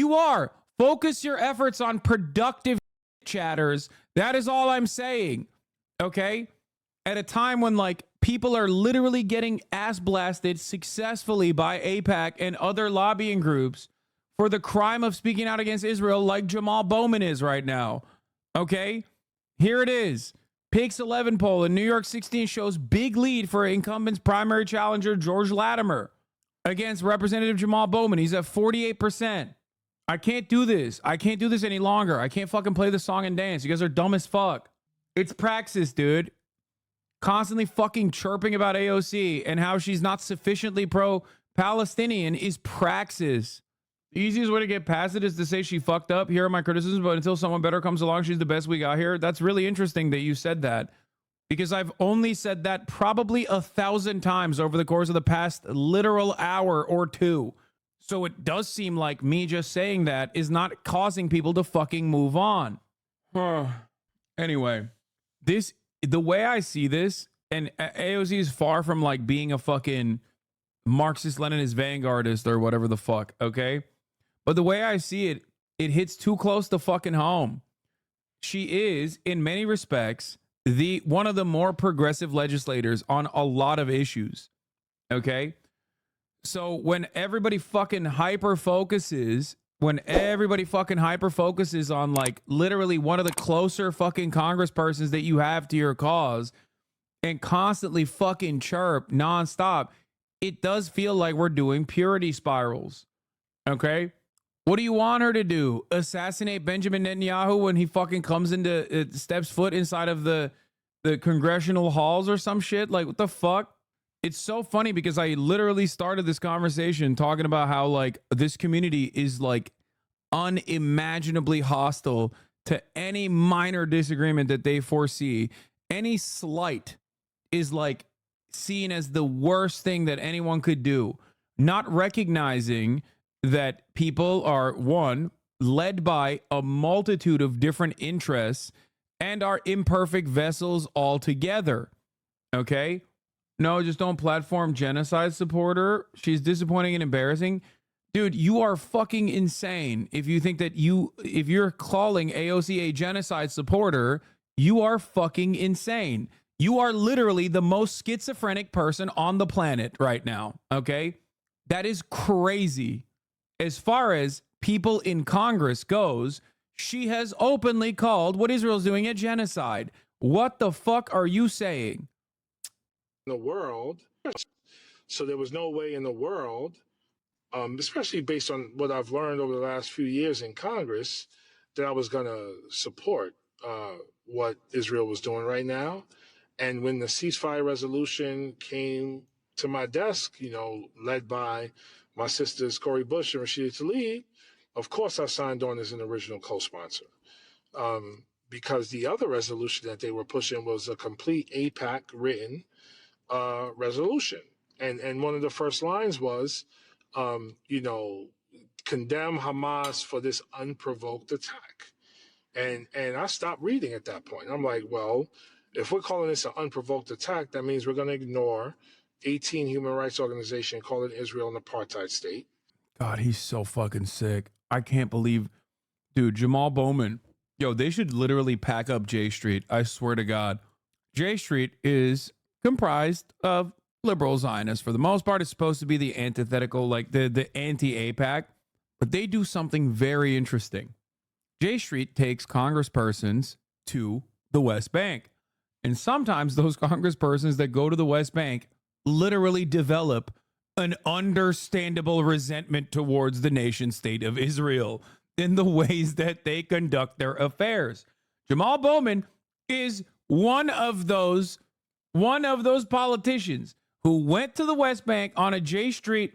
You are. Focus your efforts on productive chatters. That is all I'm saying. Okay? At a time when like people are literally getting ass blasted successfully by AIPAC and other lobbying groups for the crime of speaking out against Israel, like Jamaal Bowman is right now. Okay? Here it is. Pix 11 poll in New York 16 shows big lead for incumbent's primary challenger George Latimer against Representative Jamaal Bowman. He's at 48%. I can't do this. I can't do this any longer. I can't fucking play the song and dance. You guys are dumb as fuck. It's praxis, dude. Constantly fucking chirping about AOC and how she's not sufficiently pro-Palestinian is praxis. The easiest way to get past it is to say she fucked up. Here are my criticisms, but until someone better comes along, she's the best we got here. That's really interesting that you said that, because I've only said that probably 1,000 times over the course of the past literal hour or two. So it does seem like me just saying that is not causing people to fucking move on. Anyway, the way I see this, and AOC is far from like being a fucking Marxist-Leninist vanguardist or whatever the fuck, okay? But the way I see it, it hits too close to fucking home. She is, in many respects, one of the more progressive legislators on a lot of issues, okay? So when everybody fucking hyper focuses on like literally one of the closer fucking congresspersons that you have to your cause and constantly fucking chirp nonstop, it does feel like we're doing purity spirals. Okay? What do you want her to do? Assassinate Benjamin Netanyahu when he fucking comes into steps foot inside of the congressional halls or some shit? Like, what the fuck? It's so funny because I literally started this conversation talking about how like this community is like unimaginably hostile to any minor disagreement that they foresee. Any slight is like seen as the worst thing that anyone could do, not recognizing that people are, one, led by a multitude of different interests and are imperfect vessels altogether. Okay? No, just don't platform genocide supporter. She's disappointing and embarrassing. Dude, you are fucking insane if you think that if you're calling AOC a genocide supporter, you are fucking insane. You are literally the most schizophrenic person on the planet right now, okay? That is crazy. As far as people in Congress goes, she has openly called what Israel's doing a genocide. What the fuck are you saying? The world. So there was no way in the world, especially based on what I've learned over the last few years in Congress, that I was going to support what Israel was doing right now. And when the ceasefire resolution came to my desk, led by my sisters Cori Bush and Rashida Tlaib, of course I signed on as an original co-sponsor. Because the other resolution that they were pushing was a complete AIPAC written resolution. And one of the first lines was, condemn Hamas for this unprovoked attack. And I stopped reading at that point. I'm like, well, if we're calling this an unprovoked attack, that means we're going to ignore 18 human rights organizations calling Israel an apartheid state. God, he's so fucking sick. I can't believe, dude, Jamaal Bowman. Yo, they should literally pack up J Street. I swear to God. J Street is comprised of liberal Zionists. For the most part, it's supposed to be the antithetical, like the anti-AIPAC, but they do something very interesting. J Street takes congresspersons to the West Bank. And sometimes those congresspersons that go to the West Bank literally develop an understandable resentment towards the nation state of Israel in the ways that they conduct their affairs. Jamaal Bowman is one of those politicians who went to the West Bank on a J Street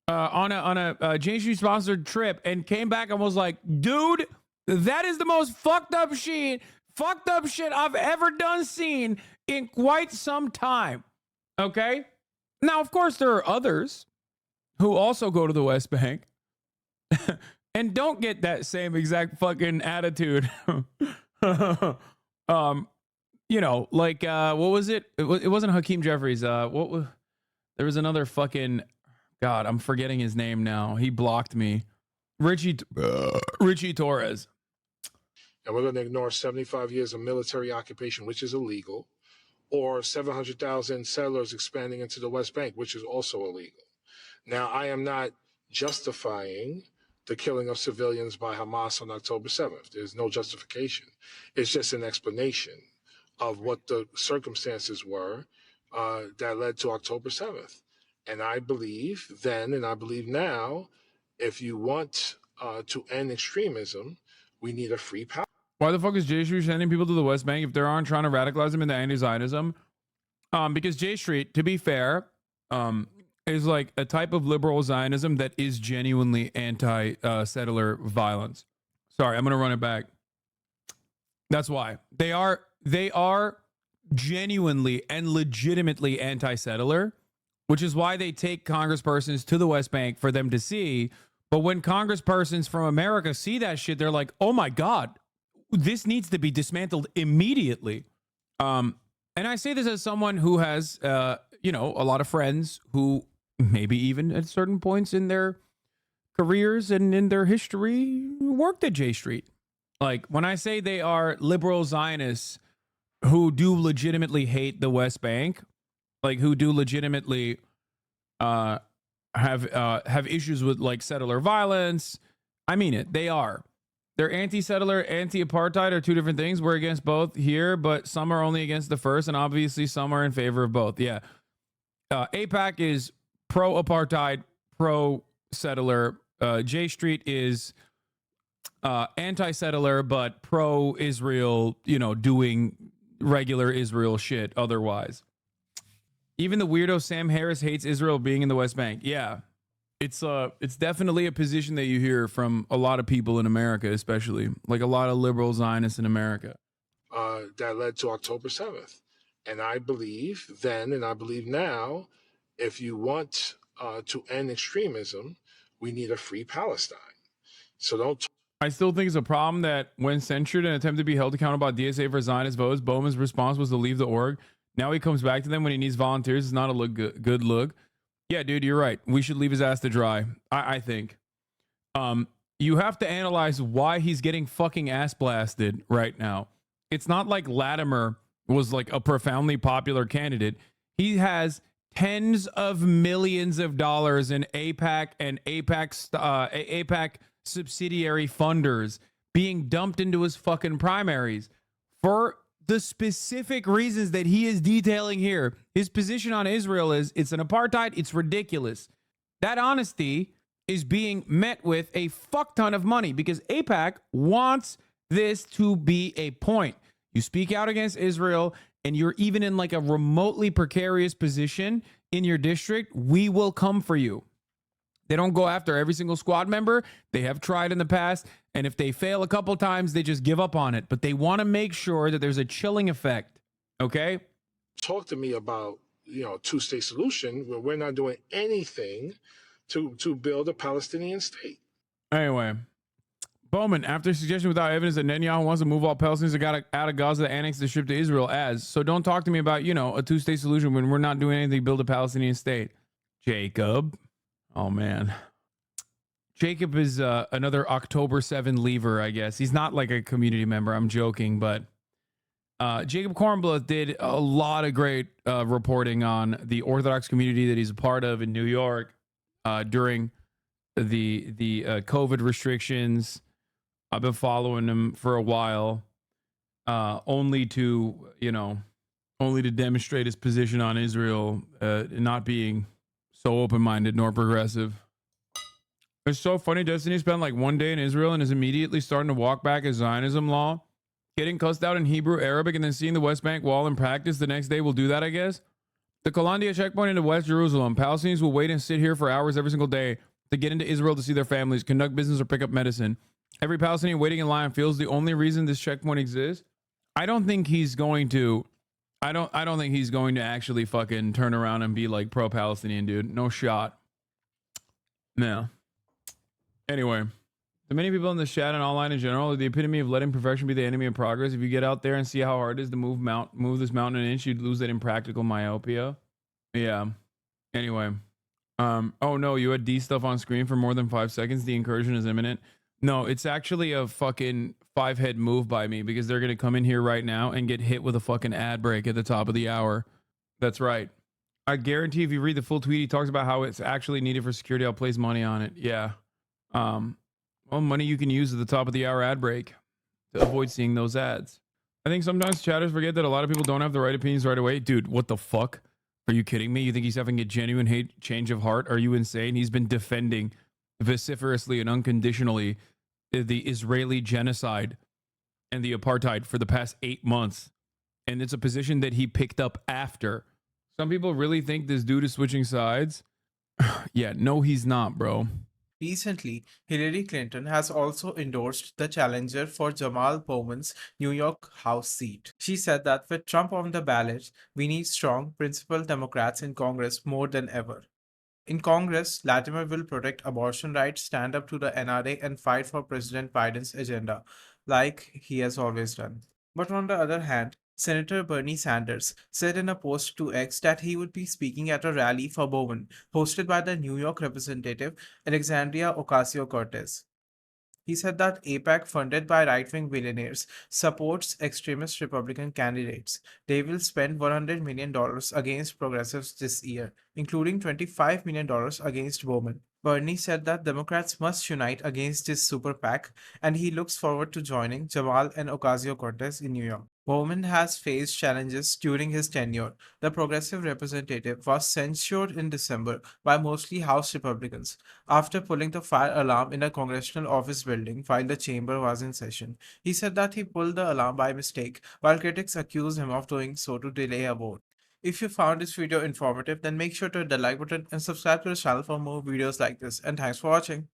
on a J Street sponsored trip and came back and was like, dude, that is the most fucked up shit I've ever seen in quite some time. Okay? Now, of course, there are others who also go to the West Bank and don't get that same exact fucking attitude. What was it? It wasn't Hakeem Jeffries. There was another fucking, God, I'm forgetting his name now. He blocked me. Richie Torres. And we're going to ignore 75 years of military occupation, which is illegal, or 700,000 settlers expanding into the West Bank, which is also illegal. Now, I am not justifying the killing of civilians by Hamas on October 7th. There's no justification. It's just an explanation of what the circumstances were that led to October 7th. And I believe then, and I believe now, if you want to end extremism, we need a free Palestine. Why the fuck is J Street sending people to the West Bank if they aren't trying to radicalize them into anti-Zionism? Because J Street, to be fair, is like a type of liberal Zionism that is genuinely anti-settler violence. Sorry, I'm going to run it back. That's why. They are genuinely and legitimately anti-settler, which is why they take congresspersons to the West Bank for them to see. But when congresspersons from America see that shit, they're like, oh my God, this needs to be dismantled immediately. And I say this as someone who has, a lot of friends who maybe even at certain points in their careers and in their history worked at J Street. Like when I say they are liberal Zionists who do legitimately hate the West Bank, like who do legitimately have issues with like settler violence, I mean it. They are. They're anti-settler, anti-apartheid are two different things. We're against both here, but some are only against the first, and obviously some are in favor of both. Yeah. AIPAC is pro-apartheid, pro-settler. J Street is anti-settler, but pro-Israel, doing regular Israel shit otherwise. Even the weirdo Sam Harris hates Israel being in the West Bank. Yeah. It's definitely a position that you hear from a lot of people in America, especially like a lot of liberal Zionists in America. That led to October 7th. And I believe then, and I believe now, if you want to end extremism, we need a free Palestine. So don't. I still think it's a problem that when censured and attempted to be held accountable by DSA for Zionist votes, Bowman's response was to leave the org. Now he comes back to them when he needs volunteers. It's not a good look. Yeah, dude, you're right. We should leave his ass to dry. I think. You have to analyze why he's getting fucking ass blasted right now. It's not like Latimer was like a profoundly popular candidate. He has tens of millions of dollars in AIPAC and AIPAC subsidiary funders being dumped into his fucking primaries for the specific reasons that he is detailing here. His position on Israel is it's an apartheid. It's ridiculous. That honesty is being met with a fuck ton of money because AIPAC wants this to be a point. You speak out against Israel and you're even in like a remotely precarious position in your district, we will come for you. They don't go after every single squad member. They have tried in the past. And if they fail a couple times, they just give up on it. But they want to make sure that there's a chilling effect. Okay? Talk to me about, two-state solution where we're not doing anything to build a Palestinian state. Anyway, Bowman, after suggestion without evidence that Netanyahu wants to move all Palestinians that got out of Gaza to annex the strip to Israel so don't talk to me about, a two-state solution when we're not doing anything to build a Palestinian state. Jacob. Oh, man. Jacob is another October 7 leaver, I guess. He's not like a community member. I'm joking, but Jacob Kornbluth did a lot of great reporting on the Orthodox community that he's a part of in New York during the COVID restrictions. I've been following him for a while, only to demonstrate his position on Israel, not being so open-minded nor progressive. It's so funny. Destiny spent like one day in Israel and is immediately starting to walk back his Zionism law, getting cussed out in Hebrew, Arabic, and then seeing the West Bank wall in practice the next day will do that, I guess. The Kalandia checkpoint into West Jerusalem. Palestinians will wait and sit here for hours every single day to get into Israel to see their families, conduct business, or pick up medicine. Every Palestinian waiting in line feels the only reason this checkpoint exists. I don't think he's going to actually fucking turn around and be like pro-Palestinian, dude. No shot. No. Anyway, the many people in the chat and online in general are the epitome of letting perfection be the enemy of progress. If you get out there and see how hard it is to move this mountain an inch, you'd lose that impractical myopia. Yeah. Anyway, Oh no, you had D stuff on screen for more than 5 seconds. The incursion is imminent. No, it's actually a fucking 5 head move by me because they're gonna come in here right now and get hit with a fucking ad break at the top of the hour. That's right. I guarantee if you read the full tweet, he talks about how it's actually needed for security. I'll place money on it. Yeah. Um, well, money you can use at the top of the hour ad break to avoid seeing those ads. I think sometimes chatters forget that a lot of people don't have the right opinions right away. Dude, what the fuck? Are you kidding me? You think he's having a genuine hate change of heart? Are you insane? He's been defending vociferously and unconditionally the Israeli genocide and the apartheid for the past 8 months. And it's a position that he picked up after. Some people really think this dude is switching sides. Yeah, no, he's not, bro. Recently, Hillary Clinton has also endorsed the challenger for Jamaal Bowman's New York House seat. She said that with Trump on the ballot, we need strong, principled Democrats in Congress more than ever. In Congress, Latimer will protect abortion rights, stand up to the NRA, and fight for President Biden's agenda, like he has always done. But on the other hand, Senator Bernie Sanders said in a post to X that he would be speaking at a rally for Bowman, hosted by the New York representative Alexandria Ocasio Cortez. He said that AIPAC, funded by right wing billionaires, supports extremist Republican candidates. They will spend $100 million against progressives this year, including $25 million against Bowman. Bernie said that Democrats must unite against this super PAC, and he looks forward to joining Jamal and Ocasio Cortez in New York. Bowman has faced challenges during his tenure. The progressive representative was censured in December by mostly House Republicans after pulling the fire alarm in a congressional office building while the chamber was in session. He said that he pulled the alarm by mistake, while critics accused him of doing so to delay a vote. If you found this video informative, then make sure to hit the like button and subscribe to the channel for more videos like this. And thanks for watching.